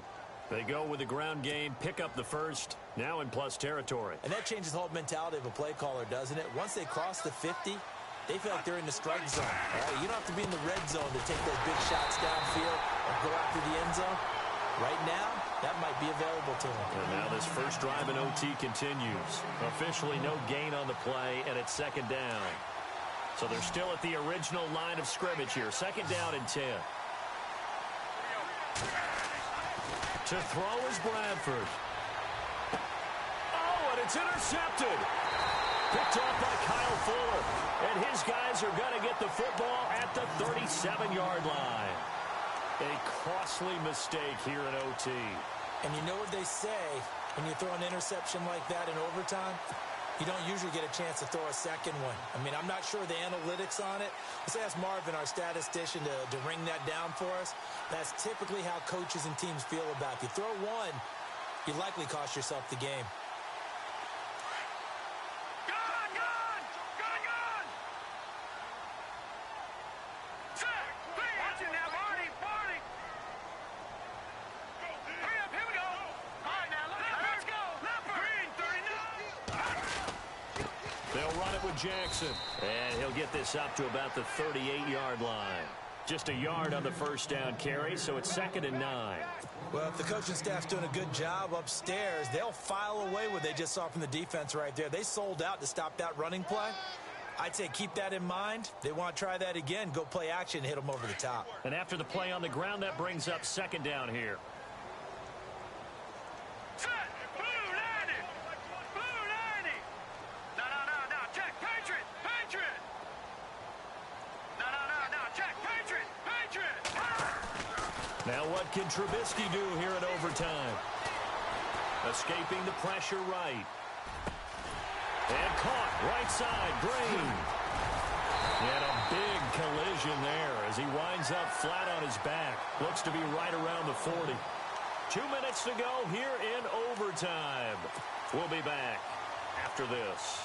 They go with the ground game, pick up the first, now in plus territory. And that changes the whole mentality of a play caller, doesn't it? Once they cross the 50, they feel like they're in the strike zone. All right? You don't have to be in the red zone to take those big shots downfield or go after the end zone. Right now, that might be available to them. And now this first drive in OT continues. Officially no gain on the play, and it's second down. So they're still at the original line of scrimmage here. Second down and 10. To throw is Bradford. Oh, and it's intercepted. Picked off by Kyle Fuller. And his guys are going to get the football at the 37-yard line. A costly mistake here in OT. And you know what they say when you throw an interception like that in overtime? You don't usually get a chance to throw a second one. I mean, I'm not sure the analytics on it. Let's ask Marvin, our statistician, to ring that down for us. That's typically how coaches and teams feel about it. If you throw one, you likely cost yourself the game. Jackson, and he'll get this up to about the 38-yard line. Just a yard on the first down carry, so it's 2nd and 9. Well, if the coaching staff's doing a good job upstairs, they'll file away what they just saw from the defense right there. They sold out to stop that running play. I'd say keep that in mind. They want to try that again, go play action, hit them over the top. And after the play on the ground, that brings up second down here. Now what can Trubisky do here in overtime? Escaping the pressure right. And caught right side, Green. And a big collision there as he winds up flat on his back. Looks to be right around the 40. 2 minutes to go here in overtime. We'll be back after this.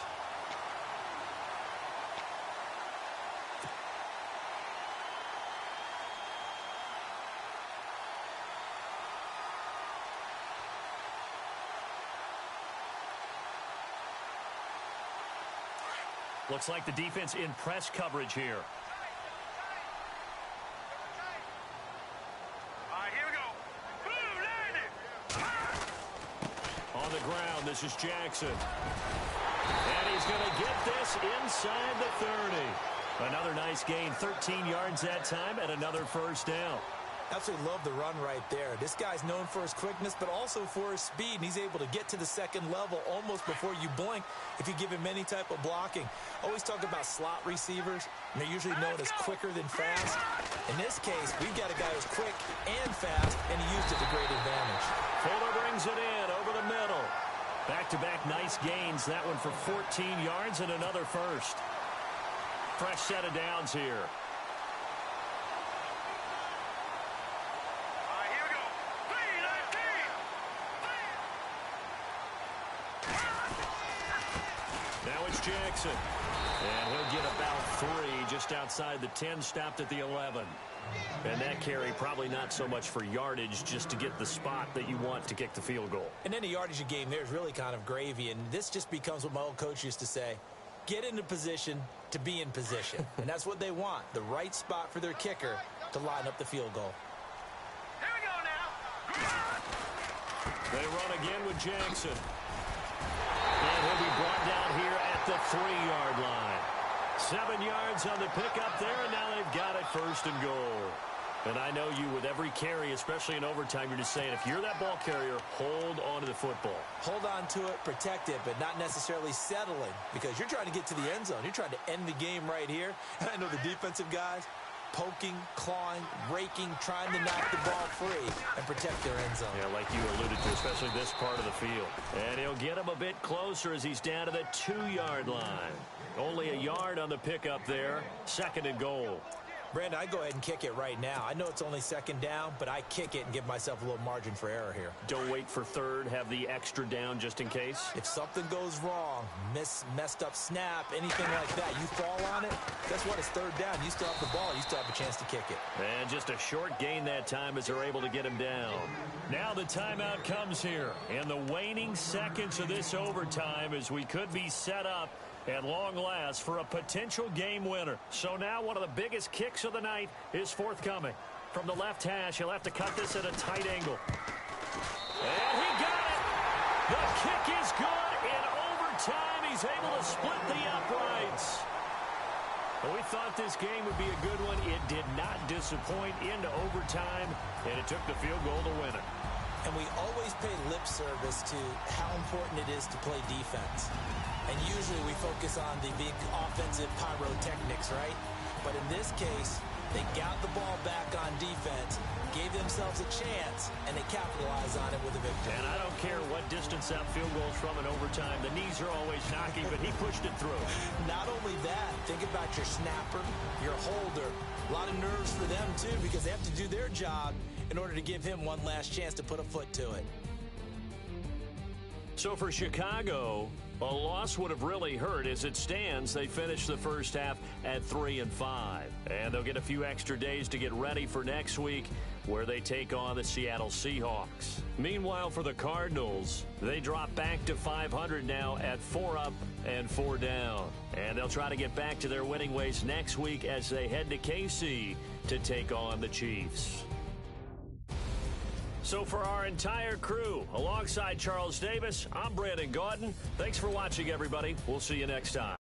Looks like the defense in press coverage here. All right, here we go. Boom, landed. On the ground, this is Jackson. And he's going to get this inside the 30. Another nice gain, 13 yards that time, and another first down. Absolutely love the run right there. This guy's known for his quickness, but also for his speed, and he's able to get to the second level almost before you blink if you give him any type of blocking. Always talk about slot receivers, and they're usually known as quicker than fast. In this case, we've got a guy who's quick and fast, and he used it to great advantage. Fuller brings it in over the middle. Back-to-back nice gains. That one for 14 yards and another first. Fresh set of downs here. Jackson. And he'll get about 3 just outside the 10, stopped at the 11. And that carry probably not so much for yardage, just to get the spot that you want to kick the field goal. And then the yardage game there is really kind of gravy, and this just becomes what my old coach used to say. Get into position to be in position. And that's what they want, the right spot for their kicker to line up the field goal. Here we go now. They run again with Jackson. And he'll be brought down here at the 3-yard line. 7 yards on the pickup there, and now they've got it first and goal. And I know you, with every carry, especially in overtime, you're just saying, if you're that ball carrier, hold on to the football. Hold on to it, protect it, but not necessarily settling, because you're trying to get to the end zone. You're trying to end the game right here. And I know the defensive guys, poking, clawing, raking, trying to knock the ball free and protect their end zone. Yeah, like you alluded to, especially this part of the field. And he'll get him a bit closer as he's down to the 2-yard line. Only a yard on the pickup there. 2nd and goal. Brandon, I go ahead and kick it right now. I know it's only second down, but I kick it and give myself a little margin for error here. Don't wait for third. Have the extra down just in case. If something goes wrong, messed up snap, anything like that, you fall on it, guess what? It's third down. You still have the ball. You still have a chance to kick it. And just a short gain that time as they're able to get him down. Now the timeout comes here. In the waning seconds of this overtime as we could be set up at long last for a potential game winner. So now one of the biggest kicks of the night is forthcoming. From the left hash, he'll have to cut this at a tight angle. And he got it! The kick is good. In overtime, he's able to split the uprights. Well, we thought this game would be a good one. It did not disappoint into overtime, and it took the field goal to win it. And we always pay lip service to how important it is to play defense. And usually we focus on the big offensive pyrotechnics, right? But in this case, they got the ball back on defense, gave themselves a chance, and they capitalized on it with a victory. And I don't care what distance that field goal's from in overtime. The knees are always knocking, but he pushed it through. Not only that, think about your snapper, your holder. A lot of nerves for them, too, because they have to do their job in order to give him one last chance to put a foot to it. So for Chicago, a loss would have really hurt. As it stands, they finished the first half at 3-5. And they'll get a few extra days to get ready for next week, where they take on the Seattle Seahawks. Meanwhile, for the Cardinals, they drop back to 500 now at 4 up and 4 down. And they'll try to get back to their winning ways next week as they head to KC to take on the Chiefs. So for our entire crew, alongside Charles Davis, I'm Brandon Gaudin. Thanks for watching, everybody. We'll see you next time.